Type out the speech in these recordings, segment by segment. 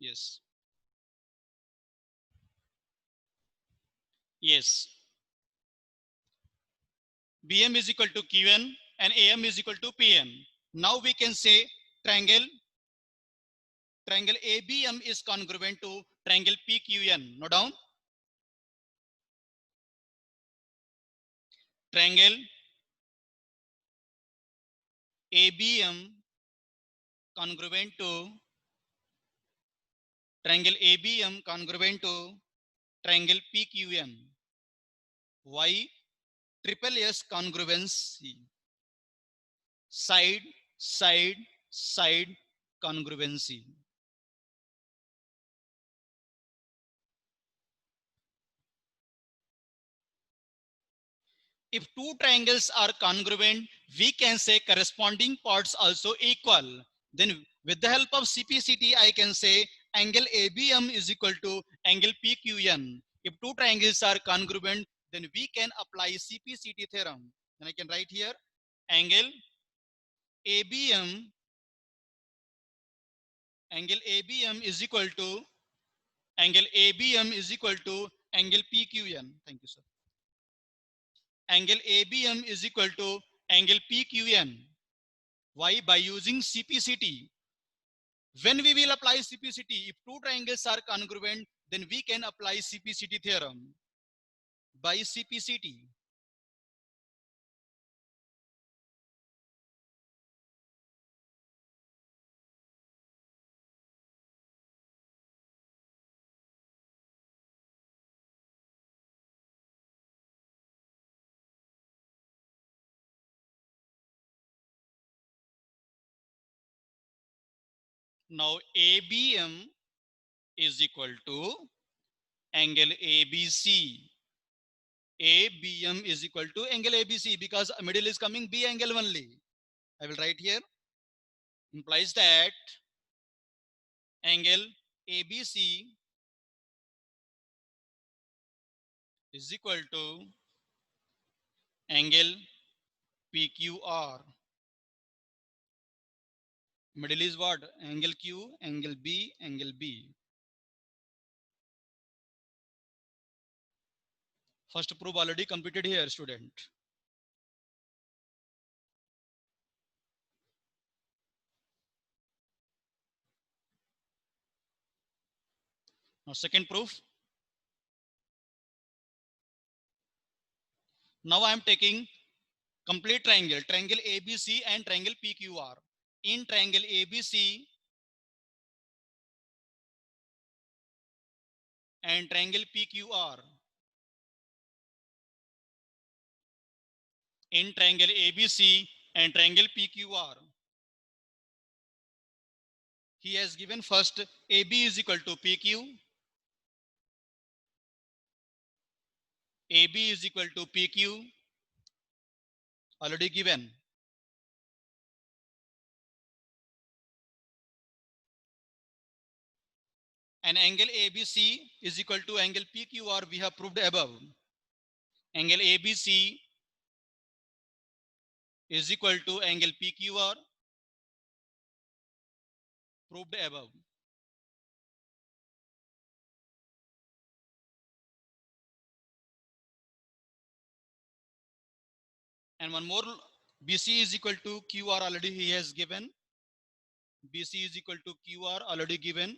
Yes. Yes. BM is equal to QN and AM is equal to PN. Now we can say triangle ABM is congruent to triangle PQN. Note down. Triangle ABM congruent to triangle ABM congruent to triangle PQN. Why? Triple S congruency. Side, side, side congruency. If two triangles are congruent, we can say corresponding parts also equal. Then with the help of CPCT, I can say angle ABM is equal to angle PQN. If two triangles are congruent, then we can apply CPCT theorem. Then I can write here angle ABM, angle ABM is equal to angle ABM is equal to angle PQN. Thank you, sir. Angle ABM is equal to angle PQN. Why? By using CPCT. When we will apply CPCT, if two triangles are congruent, then we can apply CPCT theorem by CPCT. Now ABM is equal to angle ABC. ABM is equal to angle ABC because middle is coming B angle only. I will write here. Implies that angle ABC is equal to angle PQR. Middle is what? Angle Q, angle B, angle B. First proof already completed here, student. Now second proof. Now I am taking complete triangle, triangle ABC and triangle PQR. In triangle ABC and triangle PQR. In triangle ABC and triangle PQR. He has given first AB is equal to PQ. AB is equal to PQ. Already given. And angle ABC is equal to angle PQR we have proved above. Angle ABC is equal to angle PQR proved above. And one more, BC is equal to QR already he has given. BC is equal to QR already given.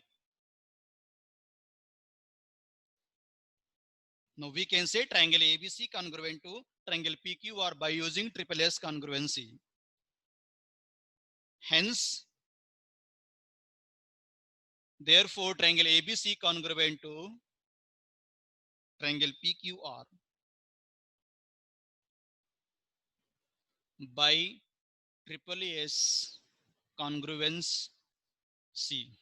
Now we can say triangle ABC congruent to triangle PQR by using triple S congruency. Hence, therefore, triangle ABC congruent to triangle PQR by triple S congruence C.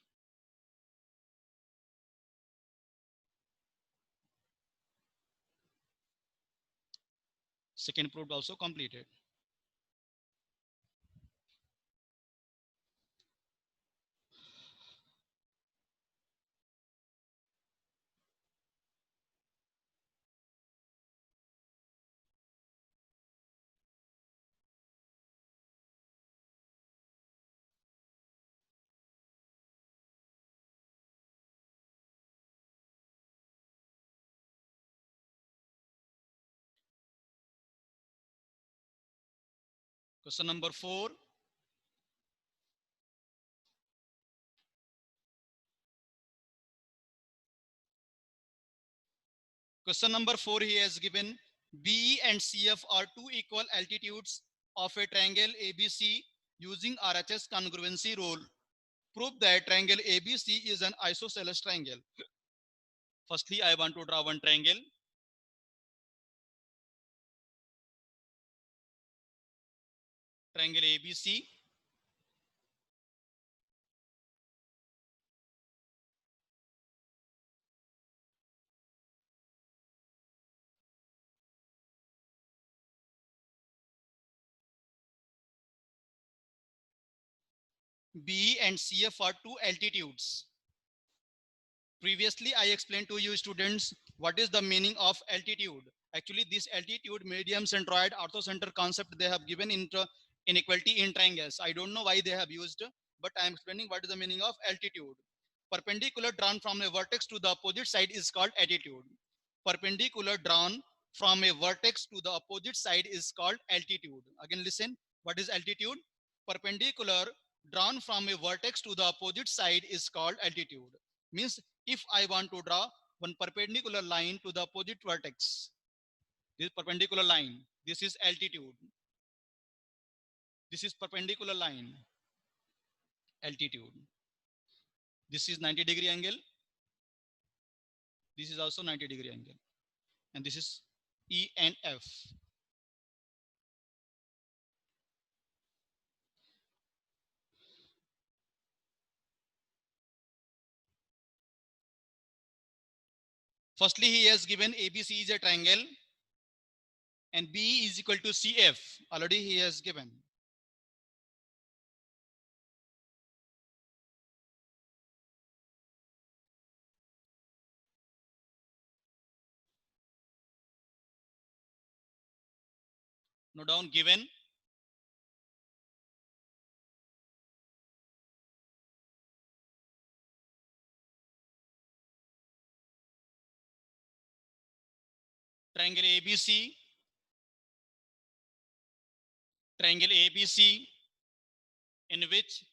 Second proof also completed. Question number 4. Question number 4, he has given BE and CF are two equal altitudes of a triangle ABC using RHS congruency rule. Prove that triangle ABC is an isosceles triangle. Firstly, I want to draw one triangle. Triangle ABC. BE and CF are two altitudes. Previously, I explained to you students what is the meaning of altitude. Actually, this altitude, medium, centroid, orthocenter concept they have given in inequality in triangles. I don't know why they have used, but I am explaining what is the meaning of altitude. Perpendicular drawn from a vertex to the opposite side is called altitude. Perpendicular drawn from a vertex to the opposite side is called altitude. Again, listen, what is altitude? Perpendicular drawn from a vertex to the opposite side is called altitude. Means if I want to draw one perpendicular line to the opposite vertex, this perpendicular line, this is altitude. This is perpendicular line, altitude. This is 90-degree angle. This is also 90-degree angle. And this is E and F. Firstly, he has given ABC is a triangle and BE is equal to CF. Already he has given. Note down given. Triangle ABC. Triangle ABC in which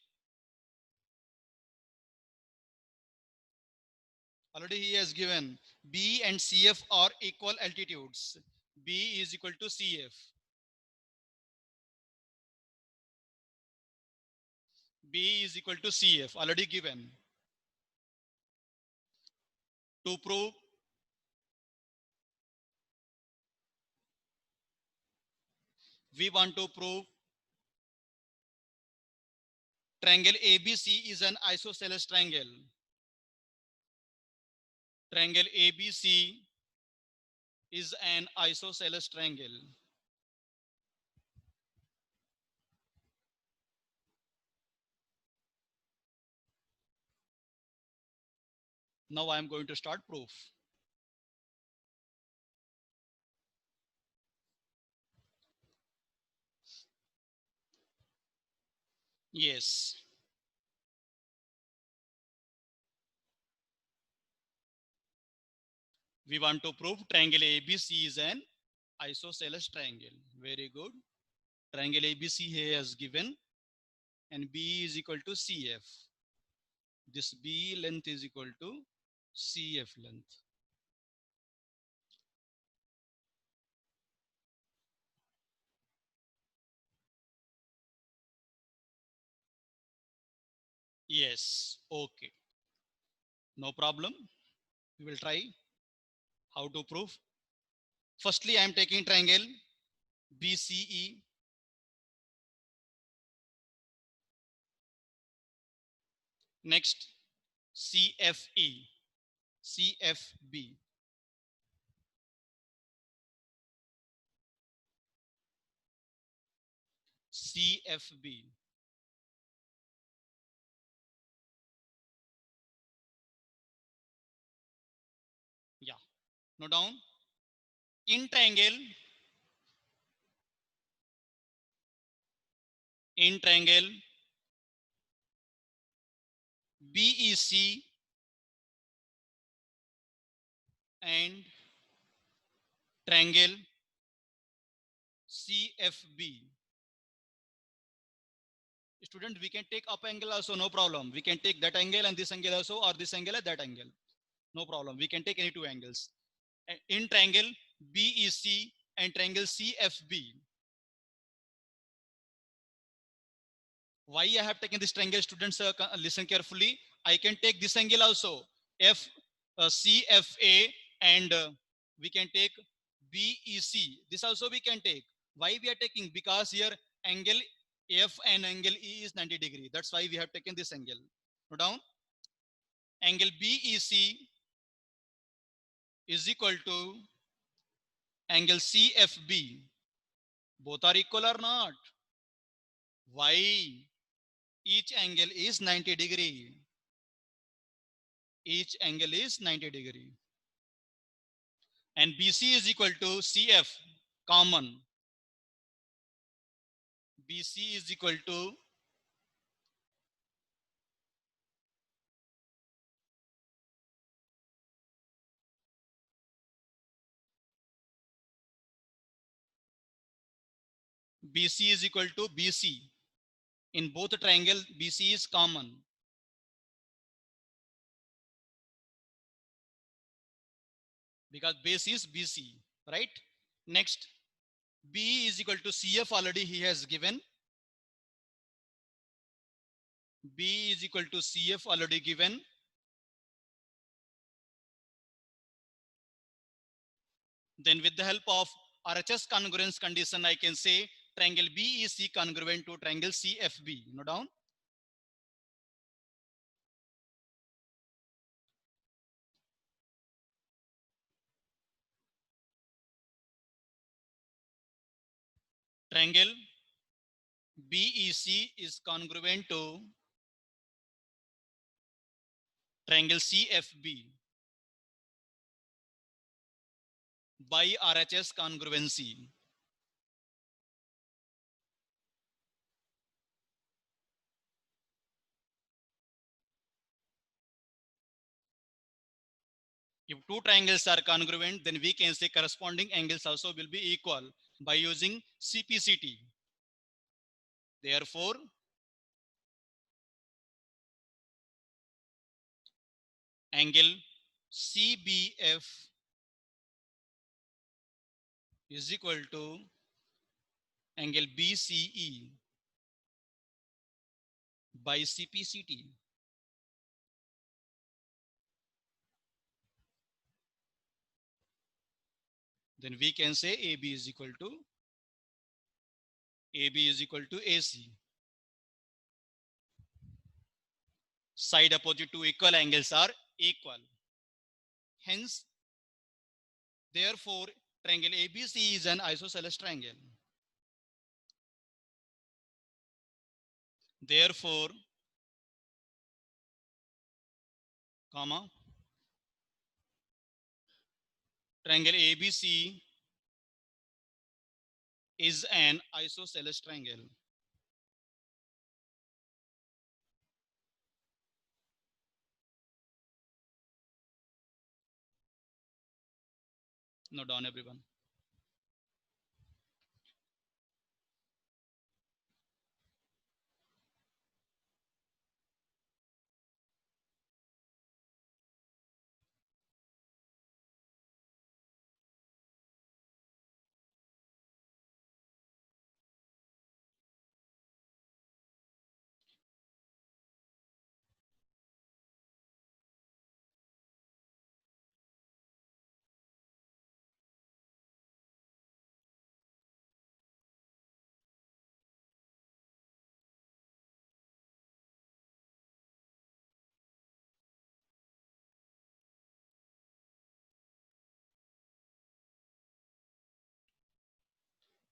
already he has given B and CF are equal altitudes. B is equal to CF. B is equal to CF, already given. To prove we want to prove triangle ABC is an isosceles triangle. Triangle ABC is an isosceles triangle. Now I am going to start proof. Yes. We want to prove triangle ABC is an isosceles triangle. Very good. Triangle ABC here is given and B is equal to CF. This B length is equal to CF length. Yes, okay. No problem. We will try how to prove. Firstly, I am taking triangle BCE. Next, CFE, CFB. CFB. Yeah, note down. In triangle, in triangle BEC and triangle CFB. Student, we can take up angle also, no problem. We can take that angle and this angle also, or this angle and that angle. No problem. We can take any two angles. In triangle BEC and triangle CFB. Why I have taken this triangle, students, listen carefully. I can take this angle also, CFA, and we can take BEC. This also we can take. Why we are taking? Because here angle F and angle E is 90 degree. That's why we have taken this angle. Note down. Angle BEC is equal to angle CFB. Both are equal or not? Why? Each angle is 90 degree. Each angle is 90 degree. And BC is equal to CF, common. BC is equal to BC is equal to BC. In both triangle, BC is common. Because base is BC, right? Next, B is equal to CF, already he has given. B is equal to CF, already given. Then with the help of RHS congruence condition, I can say triangle BEC congruent to triangle CFB. Note down. Triangle BEC is congruent to triangle CFB by RHS congruency. If two triangles are congruent, then we can say corresponding angles also will be equal by using CPCT. Therefore, angle CBF is equal to angle BCE by CPCT. Then we can say AB is equal to AC. Side opposite two equal angles are equal. Hence, therefore, triangle ABC is an isosceles triangle. Therefore, comma, triangle ABC is an isosceles triangle. Note down, everyone.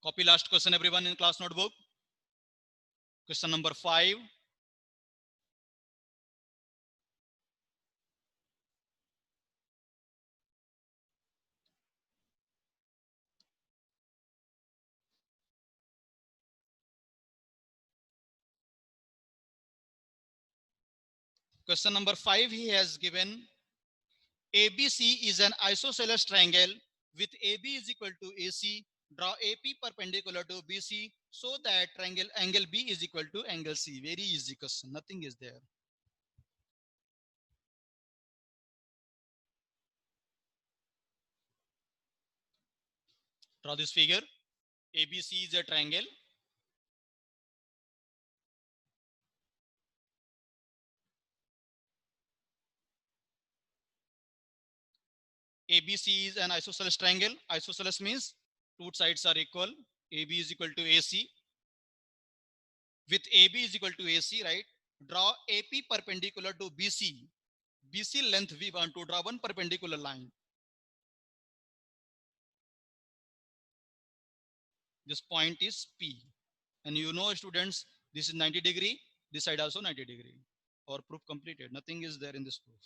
Copy last question, everyone, in class notebook. Question number 5. Question number 5, he has given ABC is an isosceles triangle with AB is equal to AC. Draw AP perpendicular to BC so that triangle angle B is equal to angle C. Very easy question, nothing is there. Draw this figure. ABC is a triangle. ABC is an isosceles triangle. Isosceles means two sides are equal. AB is equal to AC. With AB is equal to AC, right? Draw AP perpendicular to BC. BC length we want to draw one perpendicular line. This point is P. And you know, students, this is 90 degree. This side also 90 degree. Our proof completed. Nothing is there in this proof.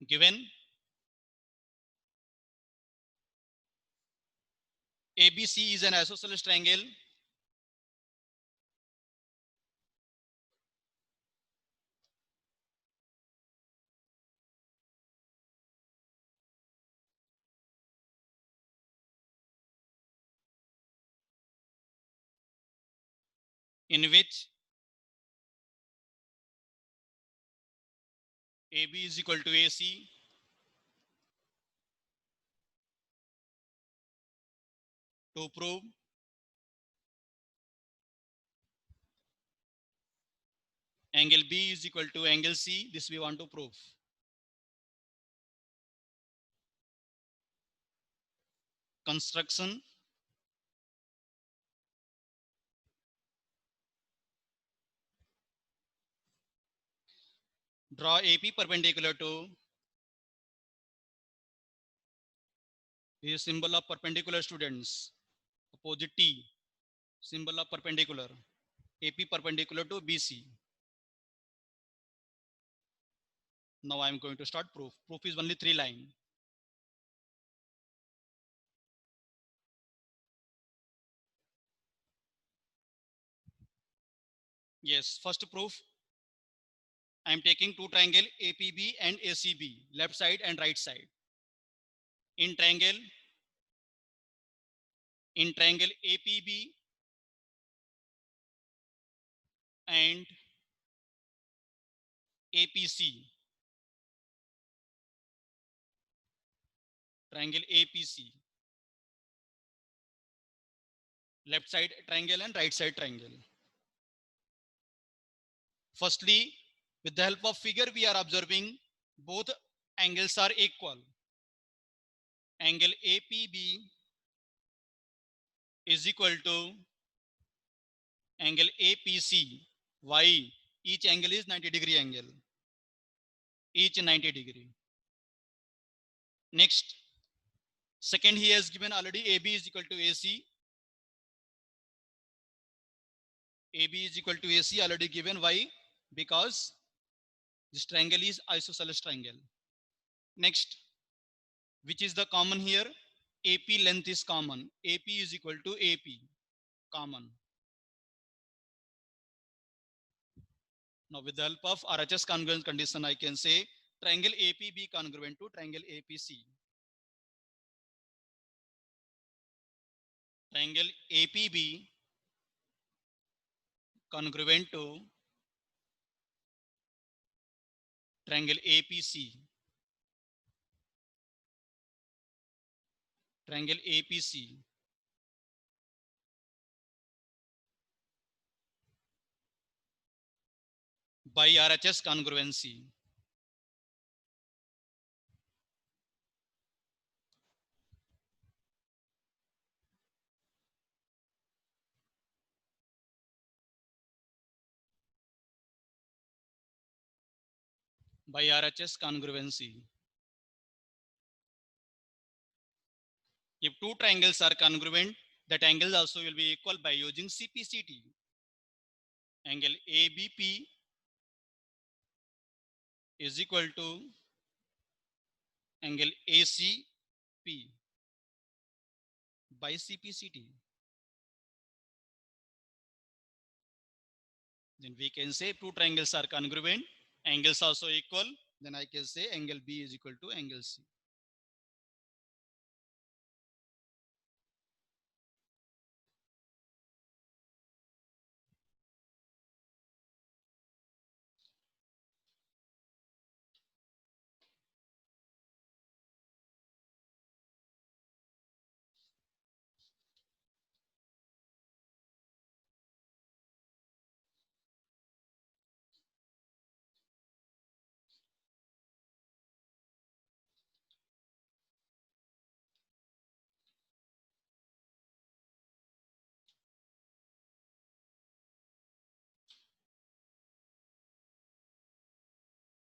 Given ABC is an isosceles triangle in which AB is equal to AC, to prove angle B is equal to angle C. This we want to prove. Construction draw AP perpendicular to the symbol of perpendicular, students. Opposite T, symbol of perpendicular. AP perpendicular to BC. Now I am going to start proof. Proof is only 3 lines. Yes, first proof. I am taking two triangle APB and ACB, left side and right side. In triangle APB and APC, triangle APC, left side triangle and right side triangle. Firstly, with the help of figure, we are observing both angles are equal. Angle APB is equal to angle APC. Why? Each angle is 90 degree angle. Each 90 degree. Next, second, he has given already AB is equal to AC. AB is equal to AC already given. Why? Because this triangle is isosceles triangle. Next, which is the common here? AP length is common. AP is equal to AP, common. Now, with the help of RHS congruence condition, I can say triangle APB congruent to triangle APC. Triangle APB congruent to triangle APC. Triangle APC. By RHS congruency. By RHS congruency. If two triangles are congruent, that angles also will be equal by using CPCT. Angle ABP is equal to angle ACP by CPCT. Then we can say two triangles are congruent, angles also equal then I can say angle B is equal to angle C.